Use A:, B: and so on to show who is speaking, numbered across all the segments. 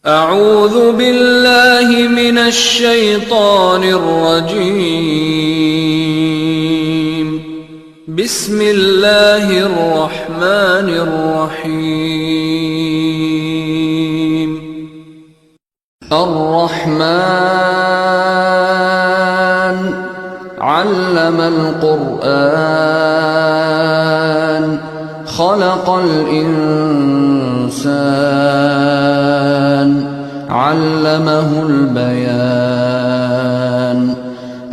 A: أعوذ بالله من الشيطان الرجيم. بسم الله الرحمن الرحيم. الرحمن علم القرآن خلق الإنسان علمه البيان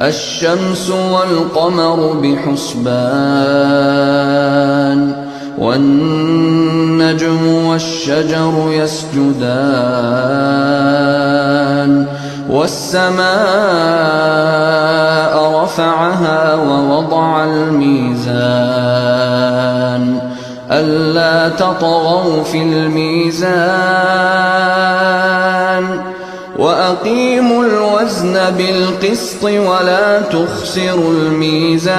A: الشمس والقمر بحسبان والنجم والشجر يسجدان والسماء رفعها ووضع الميزان ألا تطغوا في الميزان وأقيموا الوزن بالقسط ولا تخسروا الميزان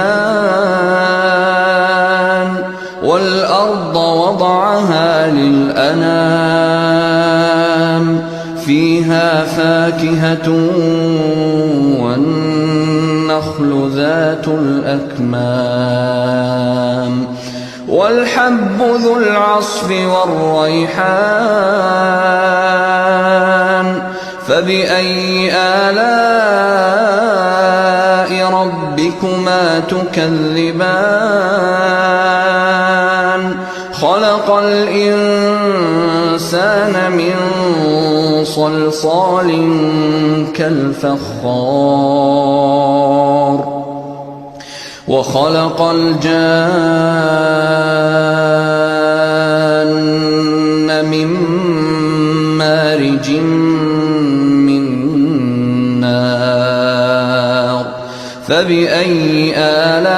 A: والأرض وضعها للأنام فيها فاكهة والنخل ذات الأكمام والحب ذو العصف والريحان فبأي آلاء ربكما تكذبان خلق الإنسان من صلصال كالفخار وخلق الجان من مارج من نار فبأي آلاء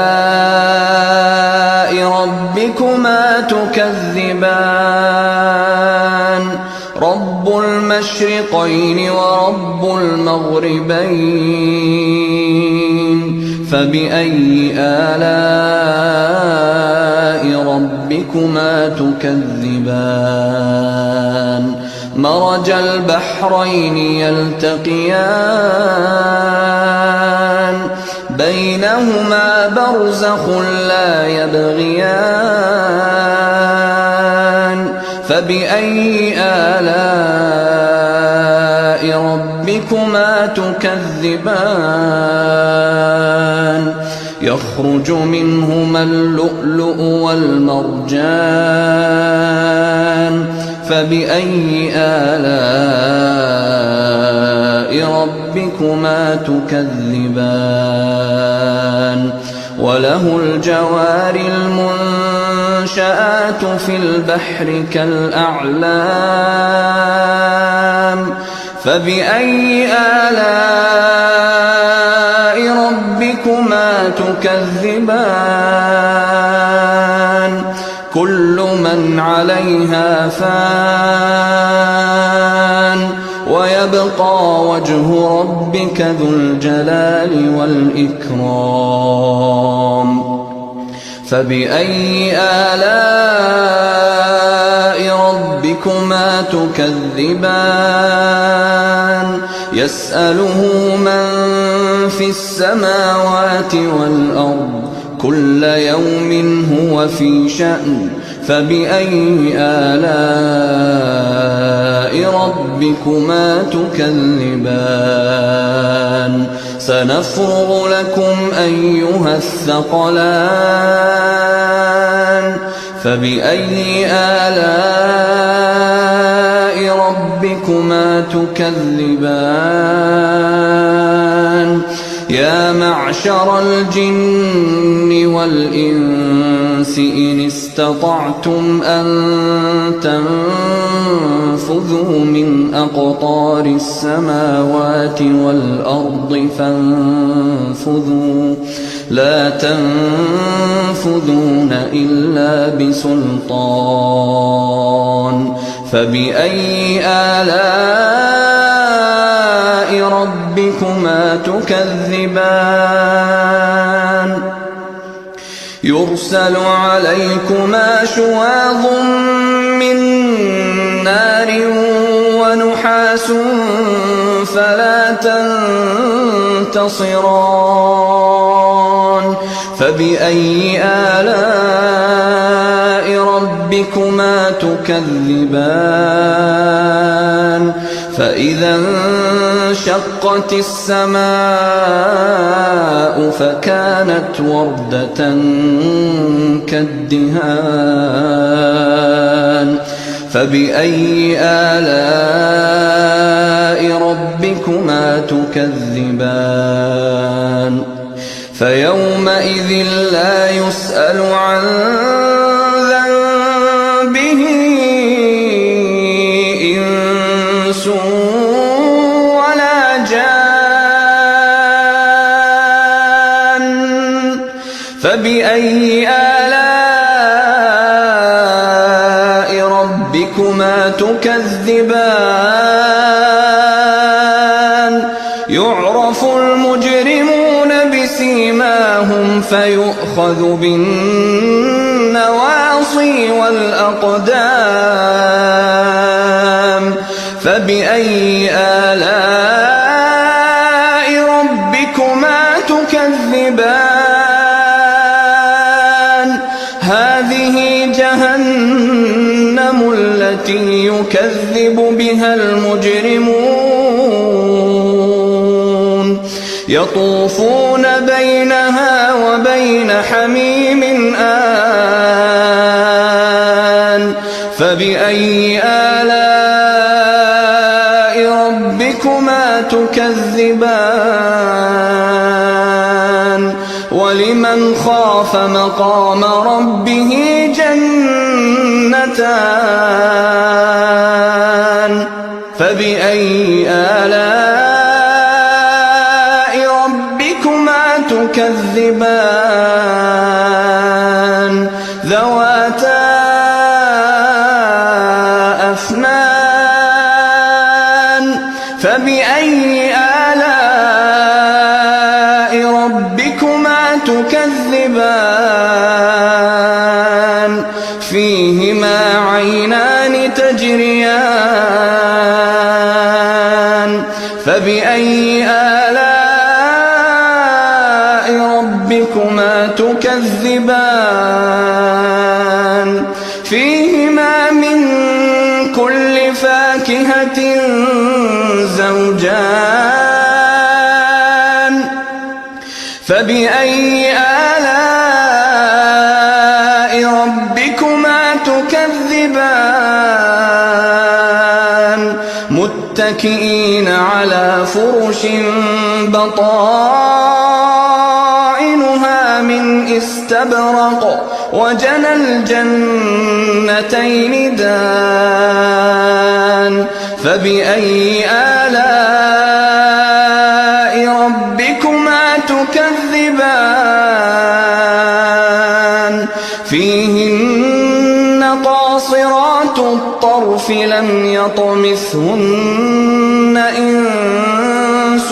A: ربكما تكذبان رب المشرقين ورب المغربين فبأي آلاء ربكما تكذبان مرج البحرين يلتقيان بينهما برزخ لا يبغيان فبأي آلاء ربكما تكذبان يخرج منهما اللؤلؤ والمرجان فبأي آلاء ربكما تكذبان وله الجوار المنشآت في البحر كالأعلام فبأي آلاء ربكما تكذبان كل من عليها فان ويبقى وجه ربك ذو الجلال والإكرام فبأي آلاء ربكما تكذبان يسأله من في السماوات والأرض كل يوم هو في شأن فبأي آلاء ربكما تكذبان سنفرغ لكم أيها الثقلان فبأي آلاء ربكما تكذبان يا معشر الجن والإنس إن استطعتم أن تنفذوا من أقطار السماوات والأرض فانفذوا لا تنفذون إلا بسلطان فبأي آلاء ربكما تكذبان يرسل عليكما شواظ من نار ونحاس نُعَاسٌ فَلَا تَنتَصِرَانِ فَبِأَيِّ آلَاءِ رَبِّكُمَا تُكَذِّبَانِ فَإِذَا انشَقَّتِ السَّمَاءُ فَكَانَتْ وَرْدَةً كَالدِّهَانِ فَبِأَيِّ آلَاءِ رَبِّكُمَا تُكَذِّبَانِ فَيَوْمَئِذٍ لَّا يُسْأَلُ عَن ذَنبِهِ إِنسٌ وَلَا جَانٌّ فَبِأَيِّ آلَاءِ رَبِّكُمَا تُكَذِّبَانِ يُعْرَفُ الْمُجْرِمُونَ بِسِيمَاهُمْ فَيُؤْخَذُ بِالنَّوَاصِي وَالْأَقْدَامِ فَبِأَيِّ آلَاءِ رَبِّكُمَا تُكَذِّبَانِ هَٰذِهِ جَهَنَّمُ الَّتِي يُكَذِّبُ بِهَا الْمُجْرِمُونَ يَطُوفُونَ بَيْنَهَا وَبَيْنَ حَمِيمٍ آنٍ فَبِأَيِّ آلَاءِ رَبِّكُمَا تُكَذِّبَانِ وَلِمَنْ خَافَ مَقَامَ رَبِّهِ جَنَّتَانِ فَبِأَيِّ آلَاءِ رَبِّكُمَا تُكَذِّبَانِ ذَوَاتَا أَفْنَانٍ فَبِأَيِّ آلَاءِ رَبِّكُمَا تُكَذِّبَانِ فِيهِمَا عَيْنَانِ تَجْرِيَانِ فَبِأَيِّ آلَاءِ رَبِّكُمَا تُكَذِّبَانِ فِيهِمَا مِن كُلِّ فَاكِهَةٍ زَوْجَانِ فَبِأَيِّ آلَاءِ رَبِّكُمَا تُكَذِّبَانِ مُتَّكِئِينَ عَلَىٰ فُرُشٍ بَطَائِنُهَا مِنْ إِسْتَبْرَقٍ وَجَنَى الْجَنَّتَيْنِ دَانٍ فَبِأَيِّ آلَاءِ رَبِّكُمَا تُكَذِّبَانِ فِيهِنَّ قَاصِرَاتُ الطَّرْفِ لَمْ يَطْمِثْهُنَّ إِنسٌ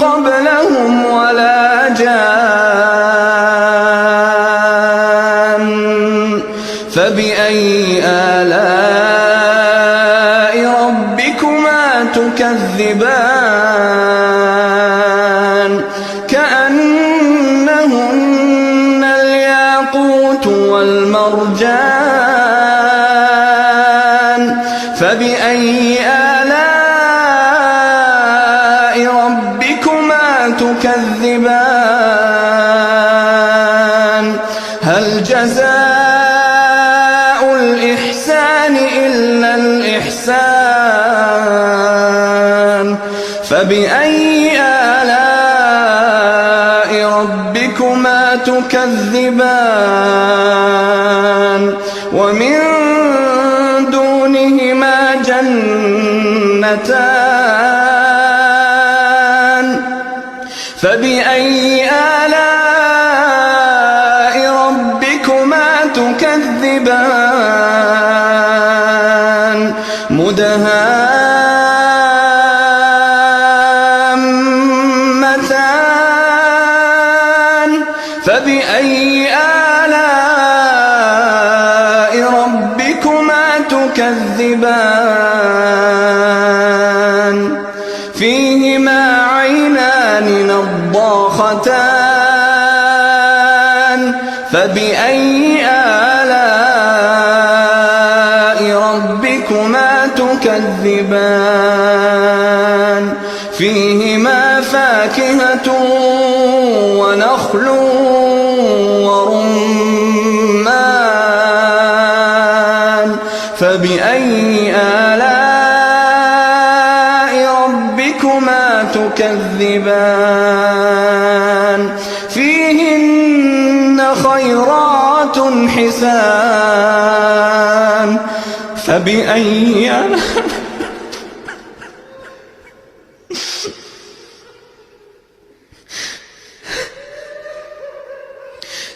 A: قَبْلَهُمْ وَلَا جَانٌّ فَبِأَيِّ آلَاءِ رَبِّكُمَا تُكَذِّبَانِ كَأَنَّهُنَّ الْيَاقُوتُ وَالْمَرْجَانُ فَبِأَيِّ آلَاءِ رَبِّكُمَا تُكَذِّبَانِ هَلْ جَزَاءُ الْإِحْسَانِ إِلَّا الْإِحْسَانُ فَبِأَيِّ آلَاءِ رَبِّكُمَا تُكَذِّبَانِ وَمِن دُونِهِمَا جَنَّتَانِ فَبِأَيِّ آلَاءِ رَبِّكُمَا تُكَذِّبَانِ مُدْهَامَّتَانِ فَبِأَيِّ آلاء ربكما تكذبان فيهما عينان نضاختان فبأي آلاء ربكما تكذبان فيهما فاكهة ونخل ورمان فبأي آلاء ربكما تكذبان فيهن خيرات حسان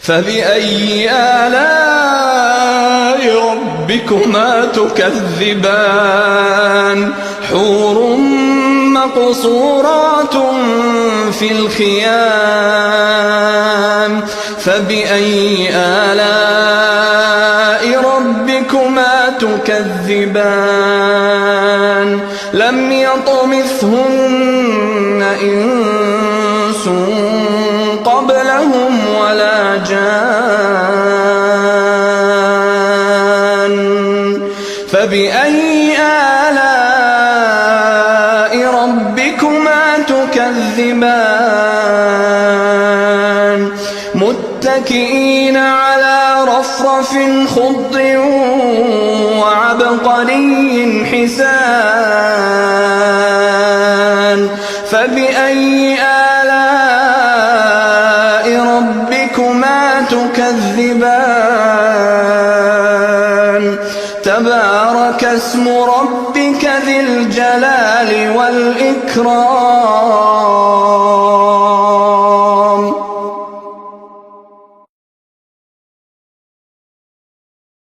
A: فبأي آلاء ربكما تكذبان حور مقصورات في الخيام فبأي آلاء ربكما تكذبان لم يطمثهن إنس قبلهم ولا جان فبأي آلاء ربكما تكذبان متكئين على رفرف خضر وعبقري حسان فبأي آلاء ربكما تكذبان تبارك اسم ربك ذي الجلال والإكرام